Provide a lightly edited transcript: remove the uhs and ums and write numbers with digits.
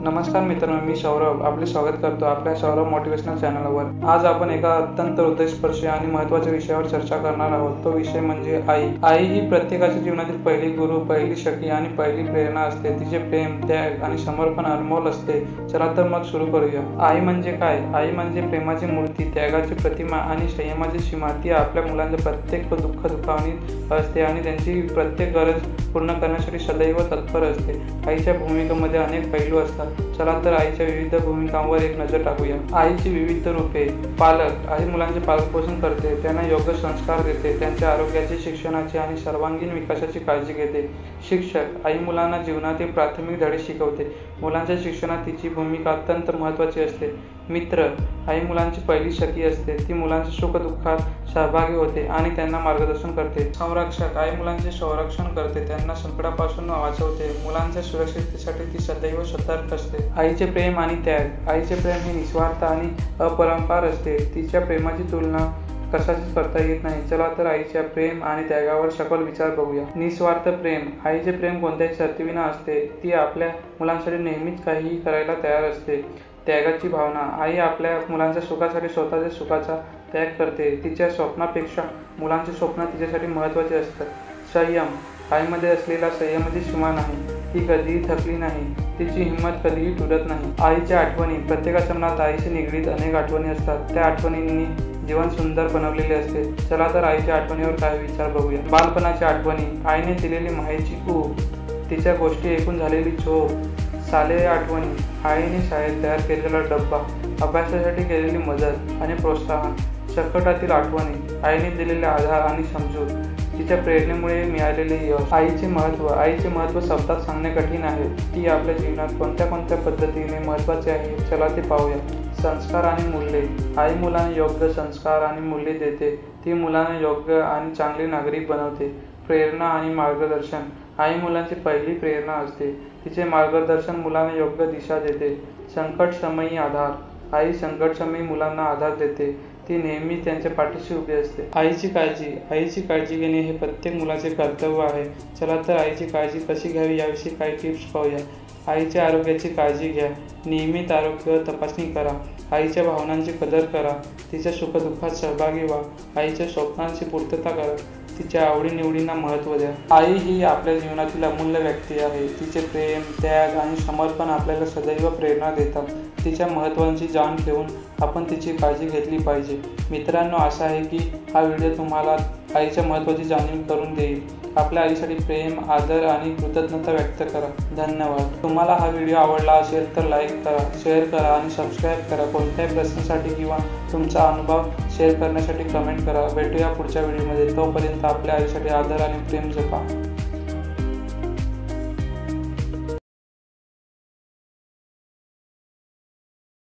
नमस्कार मित्रांनो, मी सौरभ आपले स्वागत करतो आपल्या सौरभ मोटिवेशनल चॅनलवर। आज आपण एका अत्यंत हृदयस्पर्शी आणि महत्त्वाच्या विषयावर चर्चा करणार आहोत। तो विषय म्हणजे आई। आई ही प्रत्येकाच्या जीवनातील पहिली गुरु, पहिली सखी आणि पहिली प्रेरणा असते। तिचे प्रेम, त्याग आणि समर्पण अनमोल असते। चला तर मग सुरू करूया। आई म्हणजे काय? आई म्हणजे प्रेमाची मूर्ती, त्यागाची प्रतिमा आणि संयमाची सीमा। ती आपल्या मुलांच्या प्रत्येक दुःख दुखावणीत असते आणि त्यांची प्रत्येक गरज पूर्ण करण्यासाठी सदैव तत्पर असते। आईच्या भूमिकेमध्ये अनेक पैलू असतात। चला तर आईच्या विविध भूमिकांवर एक नजर टाकूया। आईची विविध रूपे। पालक। आई मुलांचे पालकपोषण करते, त्यांना योग्य संस्कार देते, त्यांच्या आरोग्याची, शिक्षणाची आणि सर्वांगीण विकासाची काळजी घेते। शिक्षक। आई मुलांना जीवनातील प्राथमिक धडे शिकवते, मुलांच्या शिक्षणात तिची भूमिका अत्यंत महत्त्वाची असते। मित्र। आई मुलांची पहिली सखी असते, ती मुलांच्या सुखदुःखात सहभागी होते आणि त्यांना मार्गदर्शन करते। संरक्षक। आई मुलांचे संरक्षण करते, त्यांना संकटापासून वाचवते, मुलांच्या सुरक्षिततेसाठी ती सदैव सतर्क असते। आईचे प्रेम आणि त्याग। आईचे प्रेम हे निस्वार्थ आणि अपरंपार असते, तिच्या प्रेमाची तुलना कशाचीच करता येत नाही। चला तर आईच्या प्रेम आणि त्यागावर सखोल विचार बघूया। निस्वार्थ प्रेम। आईचे प्रेम कोणत्याही शर्तीविना असते, ती आपल्या मुलांसाठी नेहमीच काहीही करायला तयार असते। त्यागाची भावना। आई आपल्या मुलांच्या सुखासाठी स्वतःच्या सुखाचा त्याग करते, तिच्या स्वप्नापेक्षा मुलांचे स्वप्न तिच्यासाठी महत्त्वाचे असतात। संयम। आईमध्ये असलेला संयमाची सीमा नाही, ती कधीही थकली नाही, तिची हिंमत कधीही तुटत नाही। आईच्या आठवणी। प्रत्येकाच्या मनात आईशी निगडीत अनेक आठवणी असतात, त्या आठवणींनी जीवन सुंदर बनवलेले असते। चला तर आईच्या आठवणीवर काही विचार बघूया। बालपणाच्या आठवणी। आईने दिलेली मायेची ऊब, तिच्या गोष्टी ऐकून झालेली झोप, शालेय आठवणी। आईने शाळेत तयार केलेला डब्बा, अभ्यासासाठी केलेली मदत आणि प्रोत्साहन। संकटातील आठवणी। आईने दिलेले आधार आणि समजूत, तिच्या प्रेरणेमुळे मिळालेले यश। आईचे महत्त्व। आईचे महत्त्व शब्दात सांगणे कठीण आहे, ती आपल्या जीवनात कोणत्या कोणत्या पद्धतीने महत्त्वाची आहे, चला ते पाहूया। संस्कार आणि मूल्ये। आई मुलांना योग्य संस्कार आणि मूल्ये देते, ती मुलांना योग्य आणि चांगले नागरिक बनवते। प्रेरणा आणि मार्गदर्शन। आई मुलांची पहिली प्रेरणा असते, तिचे मार्गदर्शन मुलांना योग्य दिशा देते। संकटसमयी आधार। आई संकटसमयी मुलांना आधार देते, ती नेहमी त्यांच्या पाठीशी उभी असते। आईची काळजी। आईची काळजी घेणे हे प्रत्येक मुलाचे कर्तव्य आहे। चला तर आईची काळजी कशी घ्यावी याविषयी काही टिप्स पाहूया। आईच्या आरोग्याची काळजी घ्या, नियमित आरोग्य तपासणी करा, आईच्या भावनांची कदर करा, तिच्या सुखदुःखात सहभागी व्हा, आईच्या स्वप्नांची पूर्तता करा, तिच्या आवडीनिवडींना महत्त्व द्या। आई ही आपल्या जीवनातील अमूल्य व्यक्ती आहे, तिचे प्रेम, त्याग आणि समर्पण आपल्याला सदैव प्रेरणा देतात। तिच्या महत्त्वाची जाण ठेवून आपण तिची काळजी घेतली पाहिजे। मित्रांनो, आशा आहे की हा व्हिडिओ तुम्हाला आईच्या महत्त्वाची जाणीव करून देईल। आपल्या आईसाठी प्रेम, आदर आणि कृतज्ञता व्यक्त करा। धन्यवाद। तुम्हाला हा व्हिडिओ आवडला असेल तर लाईक करा, शेअर करा आणि सबस्क्राईब करा। कोणत्याही प्रश्नासाठी किंवा तुमचा अनुभव शेअर करण्यासाठी कमेंट करा। भेटूया पुढच्या व्हिडिओमध्ये, तोपर्यंत आपल्या आईसाठी आदर आणि प्रेम जपा।